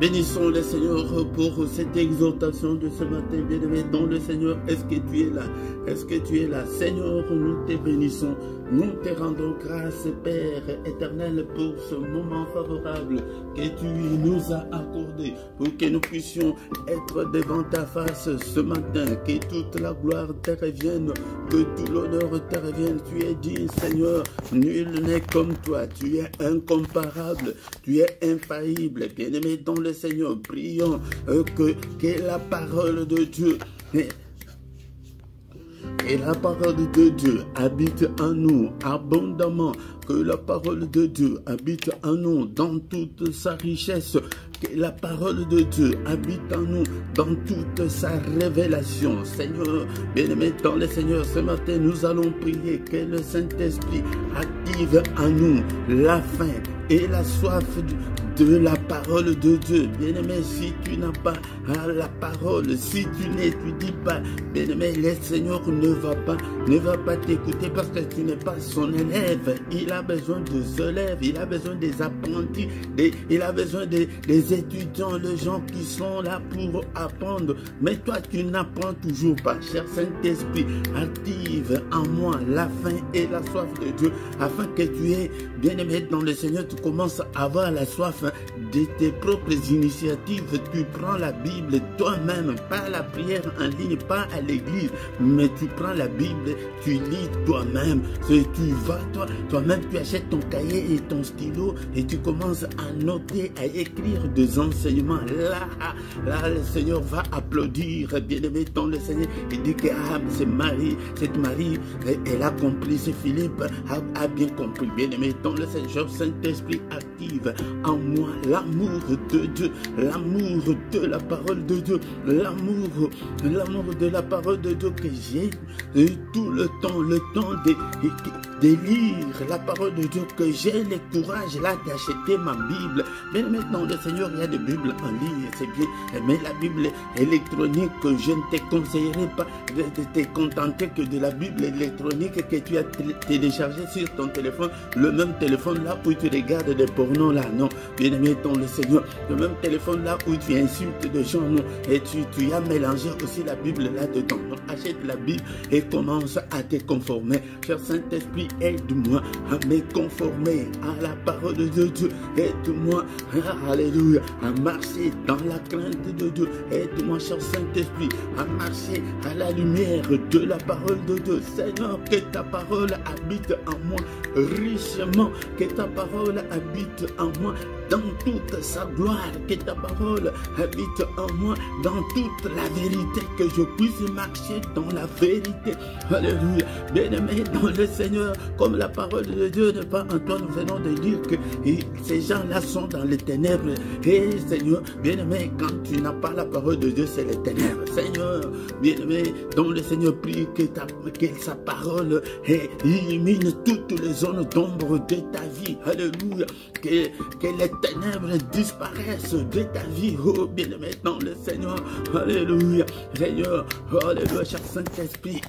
Bénissons le Seigneur pour cette exhortation de ce matin, bien-aimé dans le Seigneur. Est-ce que tu es là? Est-ce que tu es là? Seigneur, nous te bénissons. Nous te rendons grâce, Père éternel, pour ce moment favorable que tu nous as accordé, pour que nous puissions être devant ta face ce matin, que toute la gloire te revienne, que tout l'honneur te revienne. Tu es digne, Seigneur, nul n'est comme toi, tu es incomparable, tu es infaillible. Bien-aimé dans le Seigneur, prions que la parole de Dieu... Et la parole de Dieu habite en nous abondamment. Que la parole de Dieu habite en nous dans toute sa richesse. Que la parole de Dieu habite en nous dans toute sa révélation. Seigneur, bien-aimé dans le Seigneur, ce matin nous allons prier que le Saint-Esprit active en nous la faim et la soif de la parole de Dieu. Bien-aimé, si tu n'as pas la parole, si tu n'étudies pas, bien-aimé, le Seigneur ne va pas t'écouter parce que tu n'es pas son élève. Il a besoin de élèves, il a besoin des apprentis, il a besoin des étudiants, les gens qui sont là pour apprendre. Mais toi, tu n'apprends toujours pas. Cher Saint-Esprit, active en moi la faim et la soif de Dieu, afin que tu aies, bien-aimé dans le Seigneur, tu commences à avoir la soif de tes propres initiatives. Tu prends la Bible toi-même, pas la prière en ligne, pas à l'église, mais tu prends la Bible, tu lis toi-même. Tu vas toi-même, tu achètes ton cahier et ton stylo et tu commences à noter, à écrire des enseignements. Là, le Seigneur va applaudir. Bien-aimé dans le Seigneur, il dit que cette Marie, elle a compris, c'est Philippe a bien compris. Bien-aimé dans le Seigneur, Saint-Esprit active en moi l'amour de Dieu, l'amour de la parole de Dieu, l'amour de la parole de Dieu, que j'ai tout le temps de lire la parole de Dieu, que j'ai le courage là d'acheter ma Bible. Mais maintenant le Seigneur, il y a des Bibles en ligne, c'est bien, mais la Bible électronique, je ne te conseillerais pas de te contenter que de la Bible Bible électronique que tu as téléchargée sur ton téléphone, le même téléphone là où tu regardes des pornos là, non. Bien-aimé dans le Seigneur, le même téléphone là où tu insultes des gens, non. Et tu as mélangé aussi la Bible là-dedans. Donc achète la Bible et commence à te conformer. Cher Saint-Esprit, aide-moi à me conformer à la parole de Dieu. Aide-moi, alléluia, à marcher dans la crainte de Dieu. Aide-moi, cher Saint-Esprit, à marcher à la lumière de la parole de Dieu. Seigneur, que ta parole habite en moi richement, que ta parole habite en moi dans toute sa gloire, que ta parole habite en moi dans toute la vérité, que je puisse marcher dans la vérité. Alléluia. Bien-aimé dans le Seigneur, comme la parole de Dieu n'est pas en toi, nous venons de dire que ces gens-là sont dans les ténèbres. Et Seigneur, bien-aimé, quand tu n'as pas la parole de Dieu, c'est les ténèbres. Seigneur, bien-aimé, dans le Seigneur, prie que sa parole illumine toutes les zones d'ombre de ta vie. Alléluia. Que les ténèbres disparaissent de ta vie. Oh, bien-aimé dans le Seigneur. Alléluia. Seigneur, alléluia. Cher Saint-Esprit,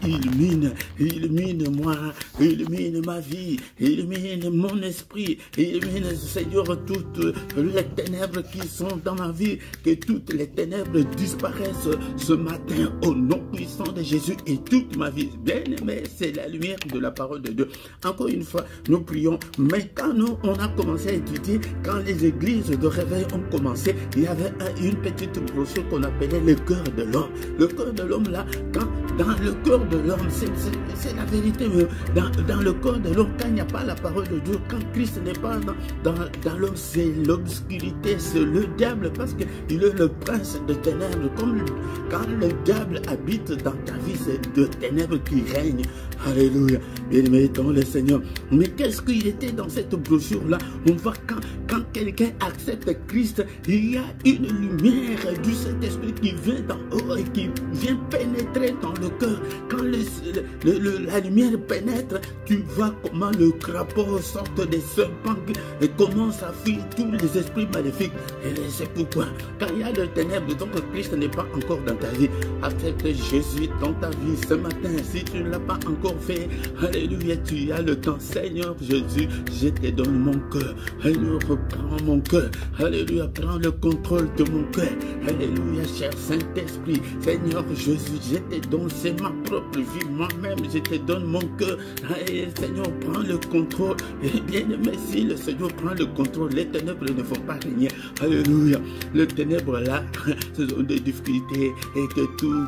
illumine-moi, illumine ma vie, illumine mon esprit, illumine, Seigneur, toutes les ténèbres qui sont dans ma vie, que toutes les ténèbres disparaissent ce matin au nom puissant de Jésus et toute ma vie. Bien-aimé, c'est la lumière de la parole de Dieu. Encore une fois, nous prions, mais quand on a commencé à étudier, quand les églises de réveil ont commencé, il y avait une petite brochure qu'on appelait le cœur de l'homme. Le cœur de l'homme là, quand dans le cœur de l'homme, c'est la vérité, dans le cœur de l'homme, quand il n'y a pas la parole de Dieu, quand Christ n'est pas dans l'homme, c'est l'obscurité, c'est le diable, parce qu'il est le prince de ténèbres. Comme quand le diable habite dans ta vie, c'est de ténèbres qui règnent. Alléluia. Bien-aimé dans le Seigneur. Mais qu'est-ce qu'il était dans cette brochure-là? On voit quand quelqu'un accepte Christ, il y a une lumière du Saint-Esprit qui vient d'en haut et qui vient pénétrer dans le cœur. Quand la lumière pénètre, tu vois comment le crapaud sort des serpents et commence à fuir tous les esprits maléfiques. Et c'est pourquoi, quand il y a le ténèbre, donc Christ n'est pas encore dans ta vie, accepte Jésus dans ta vie ce matin. Si tu ne l'as pas encore fait, alléluia, tu as le temps. Seigneur Jésus, je te donne mon cœur. Alléluia, reprends mon cœur. Alléluia, prends le contrôle de mon cœur. Alléluia, cher Saint-Esprit. Seigneur Jésus, je te donne, c'est ma propre vie. Moi-même, je te donne mon cœur. Seigneur, prends le contrôle. Et bien aimé, si le Seigneur prend le contrôle, les ténèbres ne vont pas régner. Alléluia. Les ténèbres là, ce sont des difficultés et que tout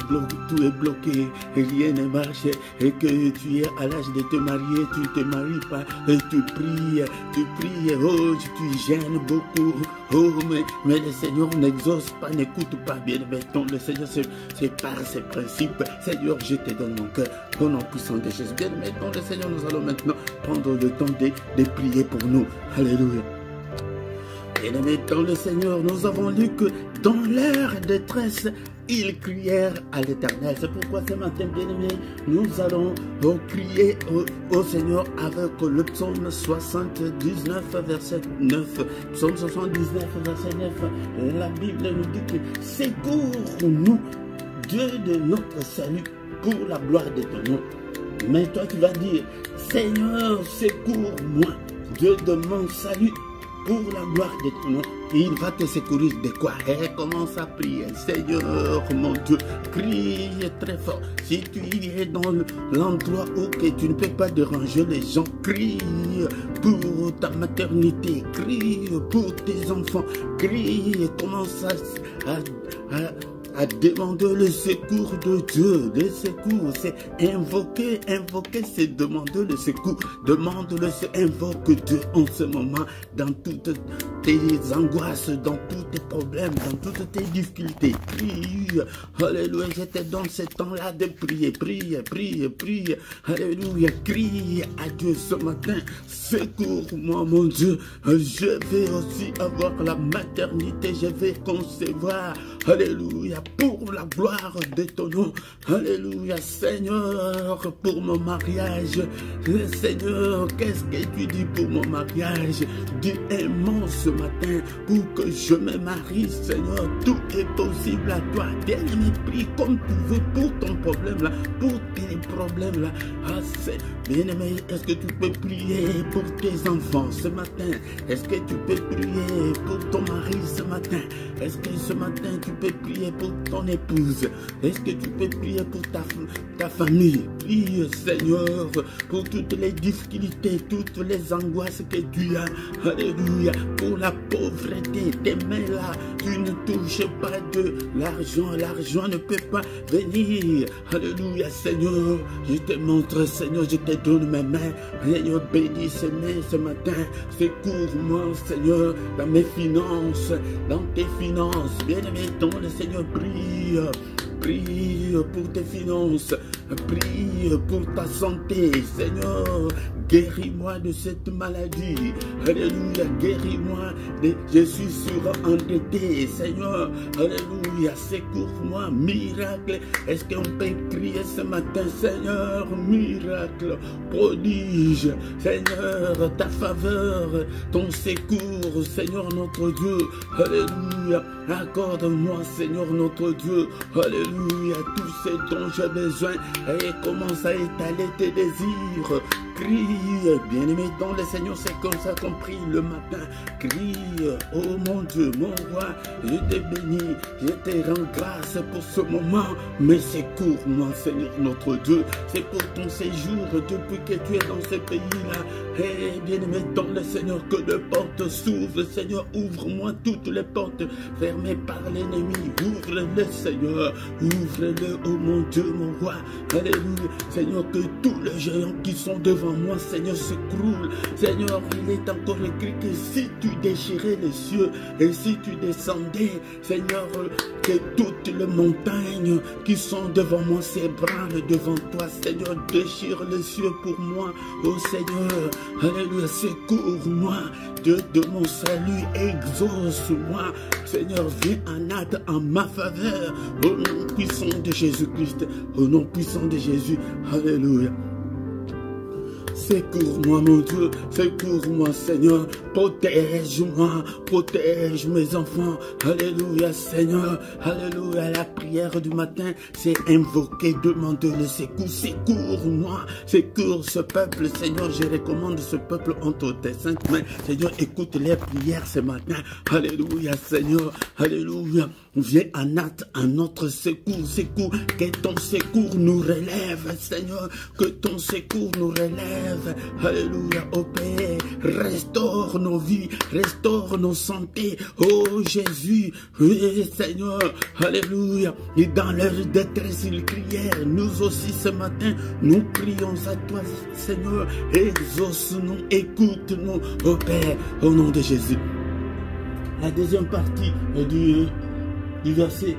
est bloqué et rien ne marche et que tu es à l'âge de te marier, tu ne te maries pas et tu pries, oh, tu gênes beaucoup, oh, mais le Seigneur n'exauce pas, n'écoute pas, bien aimé. Donc le Seigneur, c'est par ses principes. Seigneur, je te donne mon cœur, au nom puissant de Jésus. Bien aimé, donc le Seigneur, nous allons maintenant prendre le temps de prier pour nous. Alléluia. Bien-aimés dans le Seigneur, nous avons lu que dans leur détresse, ils crièrent à l'Éternel. C'est pourquoi ce matin, bien-aimés, nous allons crier au Seigneur avec le psaume 79, verset 9. Psaume 79, verset 9. La Bible nous dit que secours-nous, Dieu de notre salut, pour la gloire de ton nom. Mais toi, tu vas dire, Seigneur, secours-moi, Dieu de mon salut, pour la gloire de ton nom. Et il va te secourir de quoi? Et commence à prier. Seigneur mon Dieu, crie très fort. Si tu es dans l'endroit où que tu ne peux pas déranger les gens, crie pour ta maternité, crie pour tes enfants, crie et commence à demander le secours de Dieu. Le secours, c'est invoquer, c'est demander le secours. Demande-le, invoque Dieu en ce moment dans toutes tes angoisses, dans tous tes problèmes, dans toutes tes difficultés. Prie, alléluia, je te donne ce temps-là de prier, prie, alléluia, crie à Dieu ce matin. Secours-moi mon Dieu, je vais aussi avoir la maternité, je vais concevoir, Alléluia, pour la gloire de ton nom. Alléluia, Seigneur, pour mon mariage. Seigneur, qu'est-ce que tu dis pour mon mariage? Dis un mot ce matin pour que je me marie, Seigneur. Tout est possible à toi. Bien-aimé, prie comme tu veux pour ton problème là, pour tes problèmes là. Ah, bien-aimé, est-ce que tu peux prier pour tes enfants ce matin? Est-ce que tu peux prier pour ton mari ce matin? Est-ce que ce matin tu peux prier pour ton épouse? Est-ce que tu peux prier pour ta famille? Prie, Seigneur, pour toutes les difficultés, toutes les angoisses que tu as. Alléluia, pour la pauvreté, tes mains là, tu ne touches pas de l'argent. L'argent ne peut pas venir. Alléluia, Seigneur, je te montre, Seigneur, je te donne mes mains. Seigneur, bénis ces mains ce matin. Secours-moi, Seigneur, dans mes finances, dans tes finances. Bien-aimé, ton le Seigneur, prie. Prie pour tes finances, prie pour ta santé, Seigneur, guéris-moi de cette maladie, alléluia, guéris-moi, je suis surendetté, Seigneur, alléluia, secours-moi, miracle, est-ce qu'on peut prier ce matin, Seigneur, miracle, prodige, Seigneur, ta faveur, ton secours, Seigneur notre Dieu, alléluia, accorde-moi, Seigneur notre Dieu, alléluia, tout ce dont j'ai besoin, et commence à étaler tes désirs. Crie, bien-aimé dans le Seigneur, c'est comme ça qu'on prie le matin. Crie, oh mon Dieu, mon roi, je te bénis, je te rends grâce pour ce moment, mais secours-moi, Seigneur notre Dieu, c'est pour ton séjour depuis que tu es dans ce pays-là. Et bien-aimé dans le Seigneur, que les portes s'ouvrent, Seigneur, ouvre-moi toutes les portes fermées par l'ennemi, ouvre-les, Seigneur, ouvre-les, oh mon Dieu, mon roi, alléluia, Seigneur, que tous les géants qui sont devant moi, Seigneur, s'écroulent. Seigneur, il est encore écrit que si tu déchirais les cieux et si tu descendais, Seigneur, que toutes les montagnes qui sont devant moi s'ébranlent devant toi, Seigneur, déchire les cieux pour moi, oh Seigneur, alléluia, secours-moi, Dieu de mon salut, exauce-moi, Seigneur, viens en aide en ma faveur, au nom puissant de Jésus-Christ, au nom puissant de Jésus, alléluia. Secours-moi, mon Dieu, secours-moi, Seigneur, protège-moi, protège mes enfants, alléluia, Seigneur, alléluia, la prière du matin, c'est invoquer, demander le secours, secours-moi, secours ce peuple, Seigneur, je recommande ce peuple entre tes saintes mains, Seigneur, écoute les prières ce matin, alléluia, Seigneur, alléluia, viens en hâte à notre secours, secours, que ton secours nous relève, Seigneur, que ton secours nous relève, alléluia, ô Père, restaure nos vies, restaure nos santé, oh Jésus, oui Seigneur, alléluia, et dans leur détresse ils crièrent, nous aussi ce matin, nous crions à toi, Seigneur, exauce-nous, écoute-nous, ô Père, au nom de Jésus. La deuxième partie du verset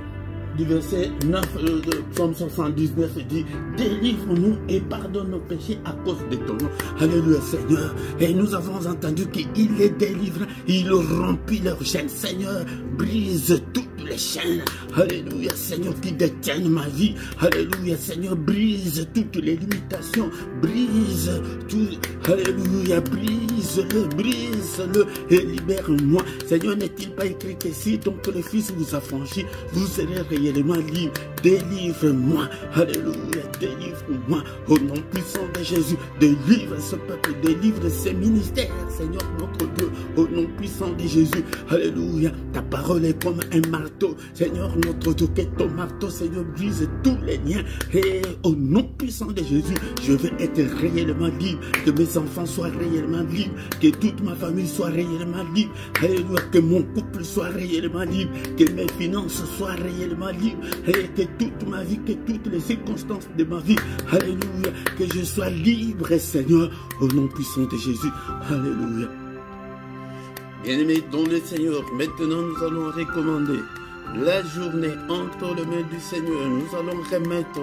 9 de Psaume 79 dit, délivre-nous et pardonne nos péchés à cause de ton nom. Alléluia, Seigneur. Et nous avons entendu qu'il les délivre, il rompit leurs chaînes. Seigneur, brise toutes les chaînes. Alléluia, Seigneur, qui détiennent ma vie. Alléluia, Seigneur, brise toutes les limitations. Brise tout. Alléluia, brise-le et libère-moi. Seigneur, n'est-il pas écrit que si donc le Fils vous affranchit, vous serez réellement libre? Délivre-moi. Alléluia, délivre-moi. Au nom puissant de Jésus, délivre ce peuple, délivre ces ministères, Seigneur notre Dieu. Au nom puissant de Jésus. Alléluia. Ta parole est comme un marteau. Seigneur notre Dieu, que ton marteau, Seigneur, brise tous les liens. Et au nom puissant de Jésus, je veux être réellement libre. Que mes enfants soient réellement libres. Que toute ma famille soit réellement libre. Alléluia. Que mon couple soit réellement libre. Que mes finances soient réellement libres. Et que toute ma vie, que toutes les circonstances de ma vie, alléluia, que je sois libre, Seigneur, au nom puissant de Jésus. Alléluia. Bien-aimés dans le Seigneur, maintenant nous allons recommander la journée entre les mains du Seigneur. Nous allons remettre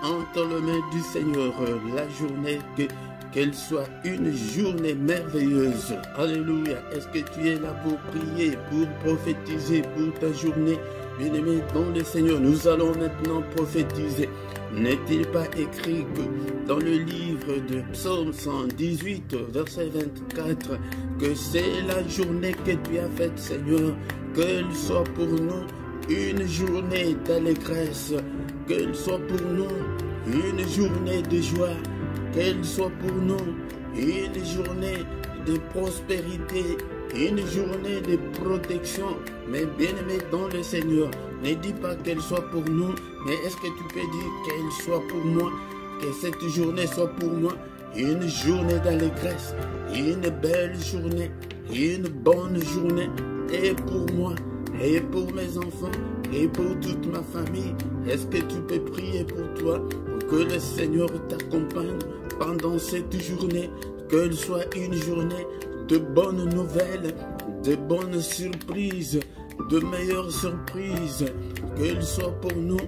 entre les mains du Seigneur la journée, qu'elle soit une journée merveilleuse. Alléluia. Est-ce que tu es là pour prier, pour prophétiser pour ta journée? Bien-aimés dans le Seigneur, nous allons maintenant prophétiser. N'est-il pas écrit que dans le livre de Psaume 118, verset 24, que c'est la journée que tu as faite, Seigneur, qu'elle soit pour nous une journée d'allégresse, qu'elle soit pour nous une journée de joie, qu'elle soit pour nous une journée de prospérité, une journée de protection. Mais bien-aimé dans le Seigneur, ne dis pas qu'elle soit pour nous, mais est-ce que tu peux dire qu'elle soit pour moi, que cette journée soit pour moi une journée d'allégresse, une belle journée, une bonne journée, et pour moi, et pour mes enfants, et pour toute ma famille. Est-ce que tu peux prier pour toi, pour que le Seigneur t'accompagne pendant cette journée, qu'elle soit une journée de bonnes nouvelles, de bonnes surprises, de meilleures surprises, qu'elle soit pour nous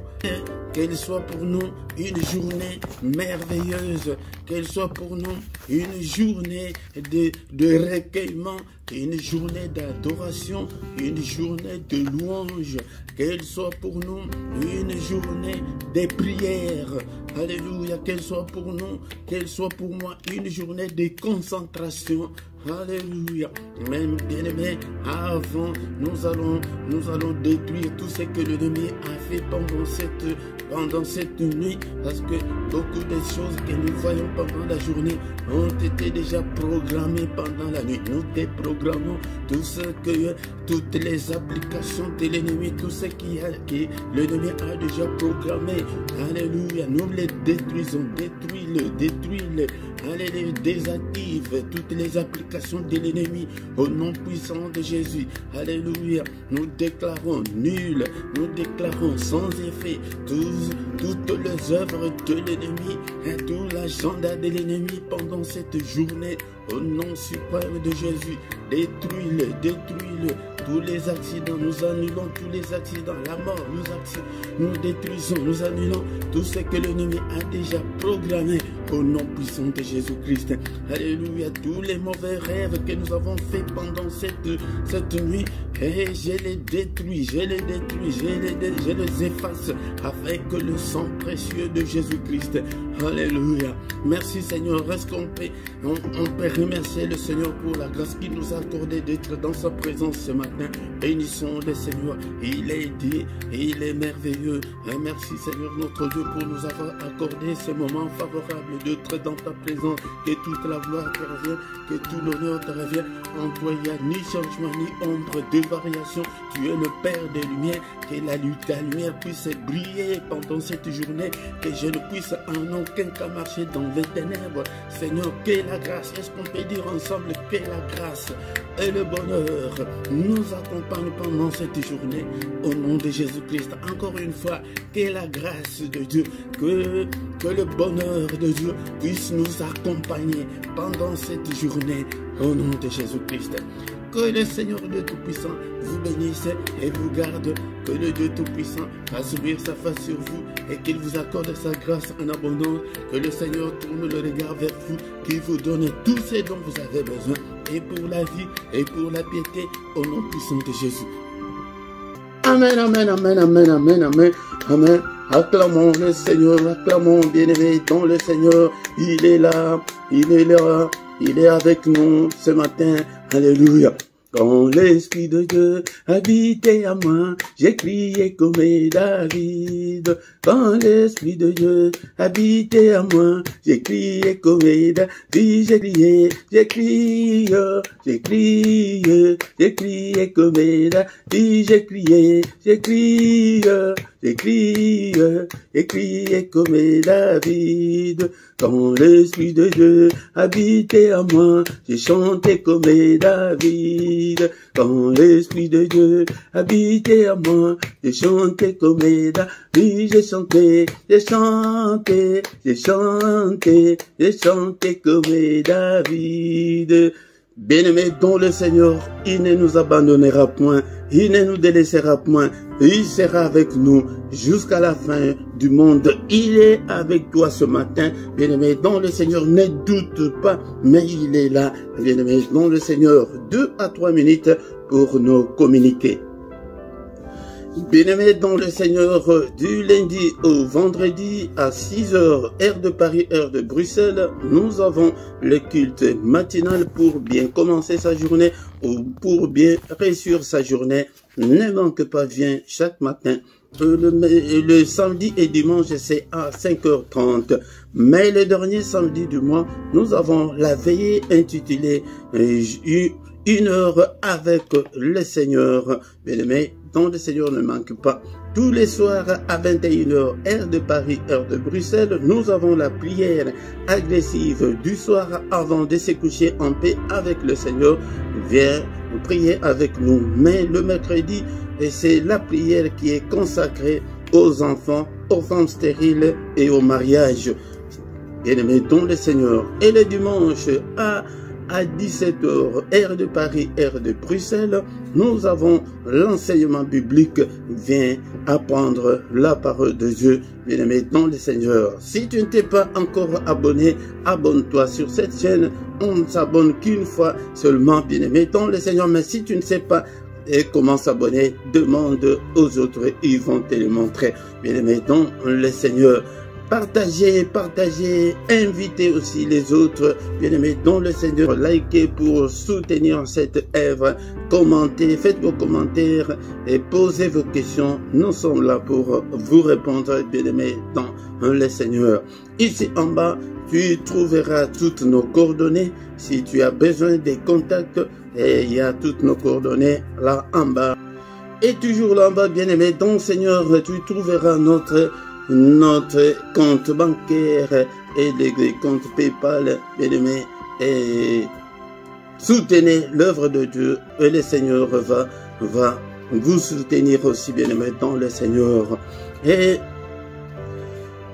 une journée merveilleuse, qu'elle soit pour nous une journée de recueillement, une journée d'adoration, une journée de louange, qu'elle soit pour nous une journée de prière. Alléluia, qu'elle soit pour nous, qu'elle soit pour moi une journée de concentration. Alléluia. Même bien-aimé, avant, nous allons détruire tout ce que l'ennemi a fait pendant cette nuit, parce que beaucoup de choses que nous voyons pendant la journée ont été déjà programmées pendant la nuit. Nous déprogrammons toutes les applications de l'ennemi, tout ce que l'ennemi a déjà programmé. Alléluia. Nous les détruisons, détruis-le. Allez, désactive toutes les applications de l'ennemi au nom puissant de Jésus. Alléluia. Nous déclarons nul, nous déclarons sans effet toutes les œuvres de l'ennemi et tout l'agenda de l'ennemi pendant cette journée au nom suprême de Jésus. Détruis-le. Tous les accidents, nous annulons tous les accidents, la mort, nous détruisons, nous annulons tout ce que l'ennemi a déjà programmé au nom puissant de Jésus-Christ. Alléluia. Tous les mauvais rêves que nous avons faits pendant cette nuit, et je les détruis, je les efface avec le sang précieux de Jésus-Christ. Alléluia. Merci Seigneur. Est-ce qu'on peut remercier le Seigneur pour la grâce qu'il nous a accordé d'être dans sa présence ce matin. Bénissons le Seigneur. Il est dit et il est merveilleux. Et merci Seigneur notre Dieu pour nous avoir accordé ce moment favorable d'être dans ta présence. Que toute la gloire te revienne, que tout l'honneur te revienne. En toi il n'y a ni changement ni ombre de variation. Tu es le Père des lumières. Que ta lumière puisse briller pendant cette journée. Que je ne puisse en aucun cas marcher dans les ténèbres. Seigneur, que la grâce, est-ce qu'on peut dire ensemble que la grâce et le bonheur nous accompagnent pendant cette journée au nom de Jésus-Christ. Encore une fois, que la grâce de Dieu, que le bonheur de Dieu puisse nous accompagner pendant cette journée au nom de Jésus-Christ. Que le Seigneur Dieu Tout-Puissant vous bénisse et vous garde. Que le Dieu Tout-Puissant fasse ouvrir sa face sur vous et qu'il vous accorde sa grâce en abondance. Que le Seigneur tourne le regard vers vous, qu'il vous donne tout ce dont vous avez besoin, et pour la vie et pour la piété, au nom puissant de Jésus. Amen, amen, amen, amen, amen, amen, amen. Acclamons le Seigneur, acclamons bien-aimé dans le Seigneur. Il est là, il est là, il est avec nous ce matin. Alléluia. Quand l'Esprit de Dieu habitait à moi, j'ai crié comme David. Quand l'Esprit de Dieu habitait à moi, j'ai crié comme David. J'ai crié comme David. J'ai crié comme David. Quand l'Esprit de Dieu habitait à moi, j'ai chanté comme David. Quand l'Esprit de Dieu habitait à moi, j'ai chanté comme David. J'ai chanté comme David. Bien-aimés dans le Seigneur, il ne nous abandonnera point, il ne nous délaissera point, il sera avec nous jusqu'à la fin du monde. Il est avec toi ce matin, bien-aimés dans le Seigneur, ne doute pas, mais il est là, bien-aimés dans le Seigneur. 2 à 3 minutes pour nous communiquer. Bien-aimés dans le Seigneur, du lundi au vendredi à 6 h, heure de Paris, heure de Bruxelles, nous avons le culte matinal pour bien commencer sa journée ou pour bien réussir sa journée. Ne manque pas, viens chaque matin. Le samedi et dimanche, c'est à 5 h 30. Mais le dernier samedi du mois, nous avons la veillée intitulée Une heure avec le Seigneur. Bien-aimés, dans le Seigneur ne manque pas. Tous les soirs à 21 h, heure de Paris, heure de Bruxelles, nous avons la prière agressive du soir avant de se coucher en paix avec le Seigneur. Viens prier avec nous. Mais le mercredi, c'est la prière qui est consacrée aux enfants, aux femmes stériles et au mariage. Bien-aimés dans le Seigneur. Et le dimanche à 17 h, heure de Paris, heure de Bruxelles, nous avons l'enseignement biblique. Viens apprendre la parole de Dieu, bien-aimé dans le Seigneur. Si tu ne t'es pas encore abonné, abonne-toi sur cette chaîne. On ne s'abonne qu'une fois seulement, bien-aimé dans le Seigneur. Mais si tu ne sais pas comment s'abonner, demande aux autres, ils vont te le montrer, bien-aimé dans le Seigneur. Partagez, invitez aussi les autres, bien-aimés dans le Seigneur. Likez pour soutenir cette œuvre. Commentez, faites vos commentaires et posez vos questions. Nous sommes là pour vous répondre, bien-aimés dans le Seigneur. Ici en bas, tu trouveras toutes nos coordonnées. Si tu as besoin des contacts, il y a toutes nos coordonnées là en bas. Et toujours là en bas, bien-aimés dans le Seigneur, tu trouveras notre compte bancaire et les comptes PayPal, bien-aimés, et soutenez l'œuvre de Dieu et le Seigneur va vous soutenir aussi, bien-aimés dans le Seigneur. Et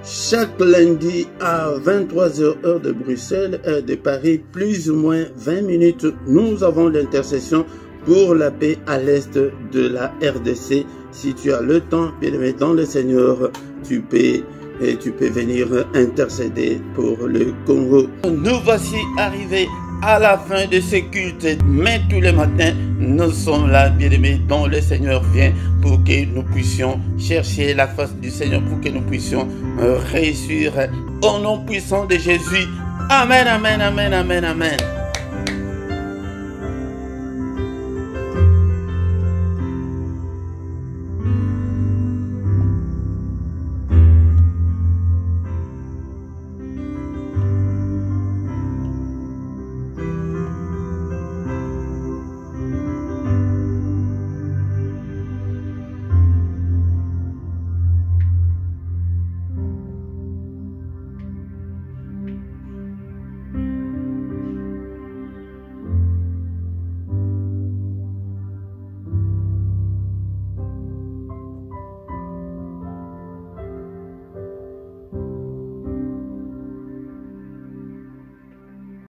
chaque lundi à 23 h, heure de Bruxelles, heure de Paris, plus ou moins 20 minutes, nous avons l'intercession pour la paix à l'est de la RDC. Si tu as le temps, bien-aimé dans le Seigneur, tu peux venir intercéder pour le Congo. Nous voici arrivés à la fin de ce culte, mais tous les matins, nous sommes là, bien-aimés dans le Seigneur. Vient pour que nous puissions chercher la face du Seigneur, pour que nous puissions réussir au nom puissant de Jésus. Amen, amen, amen, amen, amen.